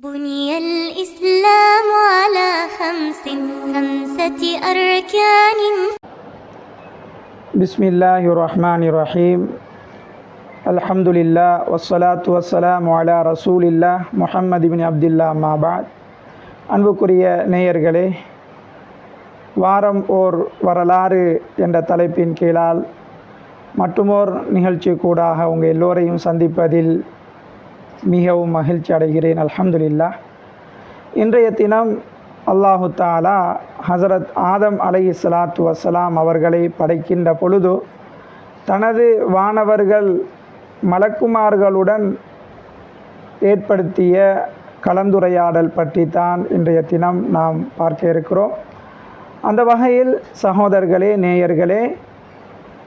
بني الإسلام على خمسة أركان. بسم الله الرحمن الرحيم. الحمد لله والصلاة والسلام على رسول الله محمد بن عبد الله ما بعد. அன்புக்குரிய நேயர்களே, வாரம் ஓர் வரலாறு என்ற தலைப்பின் கீழால் மற்றுமோர் நிகழ்ச்சி கூடாக உங்கள் எல்லோரையும் சந்திப்பதில் மிகவும் மகிழ்ச்சி அடைகிறேன். அல்ஹம்துலில்லாஹ். இன்றைய தினம் அல்லாஹு தாலா ஹஸரத் ஆதம் அலைஹிஸ்ஸலாத்து வஸ்ஸலாம் அவர்களை படைக்கின்ற பொழுது தனது வானவர்கள் மலக்குமார்களுடன் ஏற்படுத்திய கலந்துரையாடல் பற்றி தான் இன்றைய தினம் நாம் பார்க்க இருக்கிறோம். அந்த வகையில் சகோதரர்களே, நேயர்களே,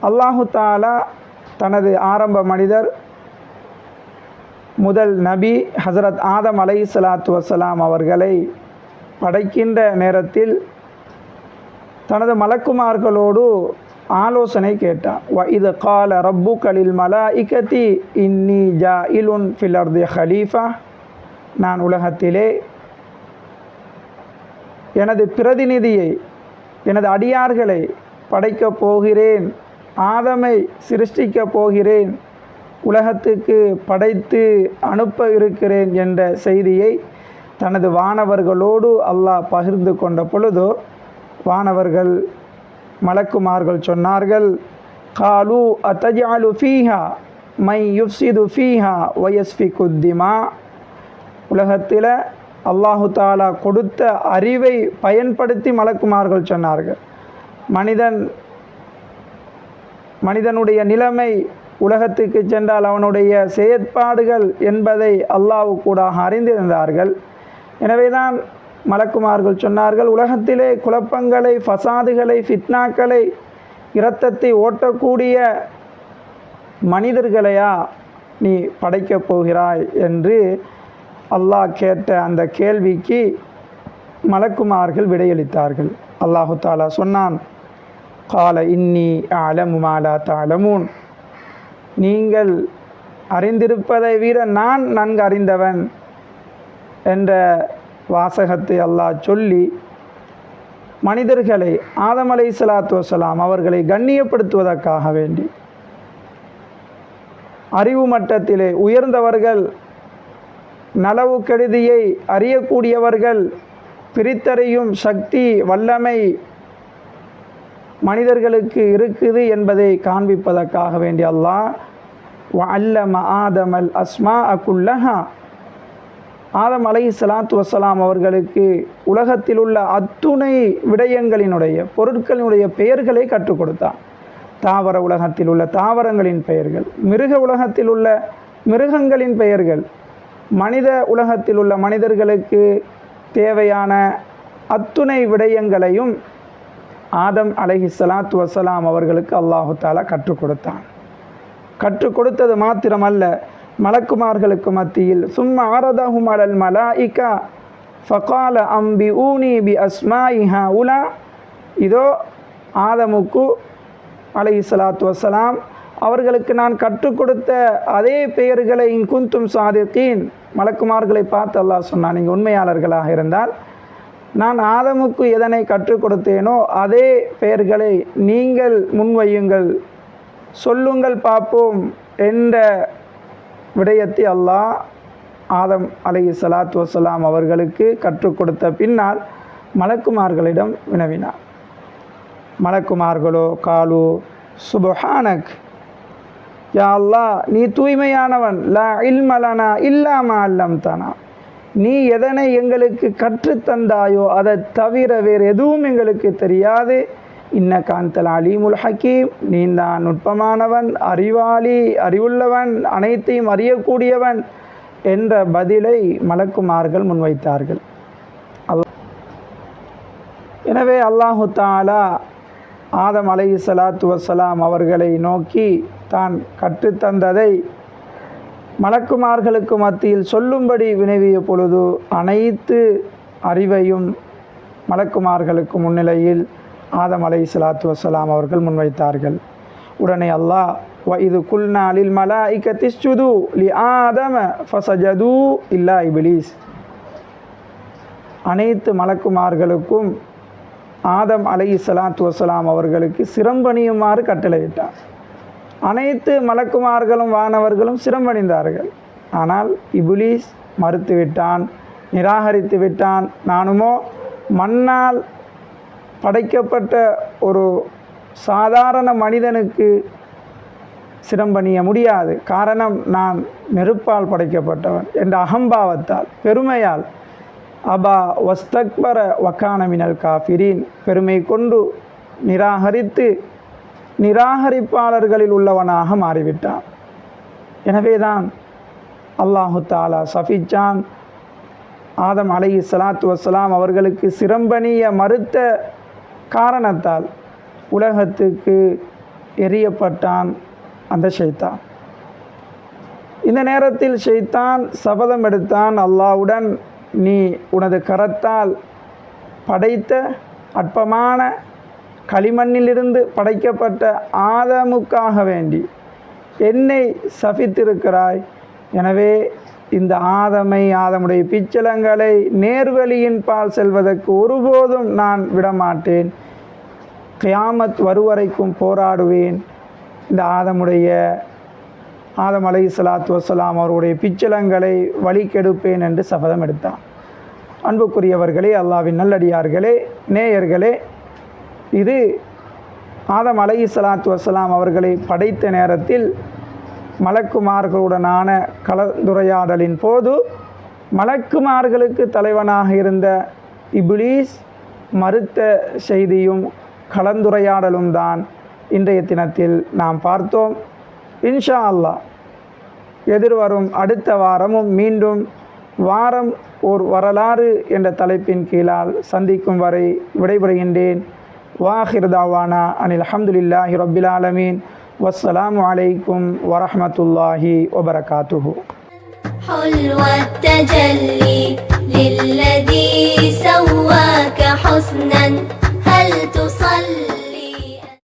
அல்லாஹு தாலா தனது ஆரம்ப மனிதர் முதல் நபி ஹஸரத் ஆதம் அலைஹிஸ்ஸலாத்து வஸ்ஸலாம் அவர்களை படைக்கின்ற நேரத்தில் தனது மலக்குமார்களோடு ஆலோசனை கேட்டார். வஇது கால ரப்புக லில் மலாயிகதி இன்னி ஜாயிலுன் ஃபில் அர்தி ஹலீஃபா. நான் உலகத்திலே எனது பிரதிநிதியை, எனது அடியார்களை படைக்கப் போகிறேன், ஆதமை சிருஷ்டிக்கப் போகிறேன், உலகத்துக்கு படைத்து அனுப்ப இருக்கிறேன் என்ற செய்தியை தனது வானவர்களோடு அல்லாஹ் பகிர்ந்து கொண்ட பொழுது வானவர்கள் மலக்குமார்கள் சொன்னார்கள், காலு அத்தஜஅலு ஃபீஹா மை யுஃப்ஸிது ஃபீஹா வயஸ்ஃபிகு திமா. உலகத்தில் அல்லாஹு தாலா கொடுத்த அறிவை பயன்படுத்தி மலக்குமார்கள் சொன்னார்கள், மனிதனுடைய நிலைமை உலகத்துக்கு சென்றால் அவனுடைய செயற்பாடுகள் என்பதை அல்லாஹ் கூட அறிந்திருந்தார்கள். எனவேதான் மலக்குமார்கள் சொன்னார்கள், உலகத்திலே குழப்பங்களை, ஃபசாதுகளை, ஃபித்னாக்களை, இரத்தத்தை ஓட்டக்கூடிய மனிதர்களையா நீ படைக்கப் போகிறாய் என்று அல்லாஹ் கேட்ட அந்த கேள்விக்கு மலக்குமார்கள் விடையளித்தார்கள். அல்லாஹு தாலா சொன்னான், கால இன்னி அலமு மா லா தஅலமூன். நீங்கள் அறிந்திருப்பதை விட நான் நன்கு அறிந்தவன் என்ற வாசகத்தை அல்லாஹ் சொல்லி மனிதர்களை, ஆதம் அலைஹிஸ்ஸலாத்து வஸ்ஸலாம் அவர்களை கண்ணியப்படுத்துவதற்காக வேண்டி, அறிவு மட்டத்திலே உயர்ந்தவர்கள், நலவு கெடுதியை அறியக்கூடியவர்கள், பிரித்தறியும் சக்தி, வல்லமை மனிதர்களுக்கு இருக்குது என்பதை காண்பிப்பதற்காக வேண்டி அல்லாஹ் வஅல்லம ஆதமல் அஸ்மாஅ குல்லஹா, ஆதம் அலைஹிஸ்ஸலாத்து வஸ்ஸலாம் அவர்களுக்கு உலகத்தில் உள்ள அத்துணை விடயங்களினுடைய, பொருட்களினுடைய பெயர்களை கற்றுக் கொடுத்தான். தாவர உலகத்தில் உள்ள தாவரங்களின் பெயர்கள், மிருக உலகத்தில் உள்ள மிருகங்களின் பெயர்கள், மனித உலகத்தில் உள்ள மனிதர்களுக்கு தேவையான அத்துணை விடயங்களையும் ஆதம் அலைஹிஸ்ஸலாத்து வஸ்ஸலாம் அவர்களுக்கு அல்லாஹு தாலா கற்றுக் கொடுத்தான். கற்றுக் கொடுத்தது மாத்திரமல்ல, மலக்குமார்களுக்கு மத்தியில் சும்ம அரதஹும் அலல் மலாயிகா ஃபகால அம்பிஊனி பி அஸ்மாஇ ஹாஉலா. இதோ ஆதமுக்கு அலைஹிஸ்ஸலாத்து வஸ்ஸலாம் அவர்களுக்கு நான் கற்றுக் கொடுத்த அதே பெயர்களை இன் குந்தும் சாதிகீன். மலக்குமார்களை பார்த்து அல்லாஹ் சொன்னான், நீங்கள் உண்மையாளர்களாக இருந்தால் நான் ஆதமுக்கு எதனை கற்றுக் கொடுத்தேனோ அதே பெயர்களை நீங்கள் முன்வையுங்கள், சொல்லுங்கள் பார்ப்போம் என்ற விடயத்தை அல்லாஹ் ஆதம் அலைஹிஸ்ஸலாத்து வஸ்ஸலாம் அவர்களுக்கு கற்றுக் கொடுத்த பின்னால் மலக்குமார்களிடம் வினவினார். மலக்குமார்களோ காலு சுப்ஹானக் யா அல்லாஹ், நீ தூய்மையானவன், லா இல்ம லனா இல்லா மா அல்லம்தனா, நீ எதனை எங்களுக்கு கற்றுத்தந்தாயோ அதை தவிர வேறு எதுவும் எங்களுக்கு தெரியாது. இன்னக அன்தல் அலீமுல் ஹக்கீம், நீ தான் நுட்பமானவன், அறிவாளி, அறிவுள்ளவன், அனைத்தையும் அறியக்கூடியவன் என்ற பதிலை மலக்குமார்கள் முன்வைத்தார்கள். எனவே அல்லாஹு தாலா ஆதம் அலைஹிஸ்ஸலாத்து வஸ்ஸலாம் அவர்களை நோக்கி தான் கற்றுத்தந்ததை மலக்குமார்களுக்கு மத்தியில் சொல்லும்படி வினவிய பொழுது அனைத்து அறிவையும் மலக்குமார்களுக்கு முன்னிலையில் ஆதம் அலைஹிஸ்ஸலாத்து வஸ்ஸலாம் அவர்கள் முன்வைத்தார்கள். உடனே அல்லாஹ் வஇது குல்னா லில் மலாயிகத்தி இஸ்ஜுது லி ஆதம ஃபஸஜது இல்லா இப்லீஸ். அனைத்து மலக்குமார்களுக்கும் ஆதம் அலைஹிஸ்ஸலாத்து வஸ்ஸலாம் அவர்களுக்கு சிரம்பணியுமாறு கட்டளையிட்டார். அனைத்து மலக்குமார்களும் வானவர்களும் சிரம்பணிந்தார்கள். ஆனால் இப்லீஸ் மறுத்து விட்டான், நிராகரித்து விட்டான். நானுமோ மண்ணால் படைக்கப்பட்ட ஒரு சாதாரண மனிதனுக்கு சிரம்பணிய முடியாது, காரணம் நான் நெருப்பால் படைக்கப்பட்டவன் என்ற அகம்பாவத்தால், பெருமையால் அபா வஸ்தக்பர வக்கான மினல் காஃபிரீன், பெருமை கொண்டு நிராகரித்து நிராகரிப்பாளர்களில் உள்ளவனாக மாறிவிட்டான். எனவேதான் அல்லாஹு தாலா சஃபிச்சான் ஆதம் அலைஹிஸ்ஸலாத்து வஸ்ஸலாம் அவர்களுக்கு சிரம்பணிய மறுத்த காரணத்தால் உலகத்துக்கு எரியப்பட்டான் அந்த ஷைத்தான். இந்த நேரத்தில் ஷைத்தான் சபதம் எடுத்தான், அல்லாஹ்வுடன், நீ உனது கரத்தால் படைத்த அற்பமான களிமண்ணிலிருந்து படைக்கப்பட்ட ஆதமுக்காக வேண்டி என்னை சபித்திருக்கிறாய். எனவே இந்த ஆதமுடைய பிச்சலங்களை நேர்வழியின் பால் செல்வதற்கு ஒருபோதும் நான் விடமாட்டேன். கியாமத் வருவரைக்கும் போராடுவேன். இந்த ஆதம் அலைஹிஸ்ஸலாத்து வஸ்ஸலாம் அவருடைய பிச்சலங்களை வழிகெடுப்பேன் என்று சபதம் எடுத்தான். அன்புக்குரியவர்களே, அல்லாஹ்வின் நல்லடியார்களே, நேயர்களே, இது ஆதம் அலைஹிஸ்ஸலாத்து வஸ்ஸலாம் அவர்களை படைத்த நேரத்தில் மலக்குமார்களுடனான கலந்துரையாடலின் போது மலக்குமார்களுக்கு தலைவனாக இருந்த இப்லீஸ் மறுத்த செய்தியும் கலந்துரையாடலும் தான் இன்றைய தினத்தில் நாம் பார்த்தோம். இன்ஷா அல்லாஹ் எதிர்வரும் அடுத்த வாரமும் மீண்டும் வாரம் ஓர் வரலாறு என்ற தலைப்பின் கீழால் சந்திக்கும் வரை விடைபெறுகின்றேன். வாஹிர் தாவானா அனில் அல்ஹம்துலில்லாஹி ரப்பில் ஆலமீன். வஸ்ஸலாமு அலைக்கும் வரஹ்மத்துல்லாஹி வபரகாத்துஹு.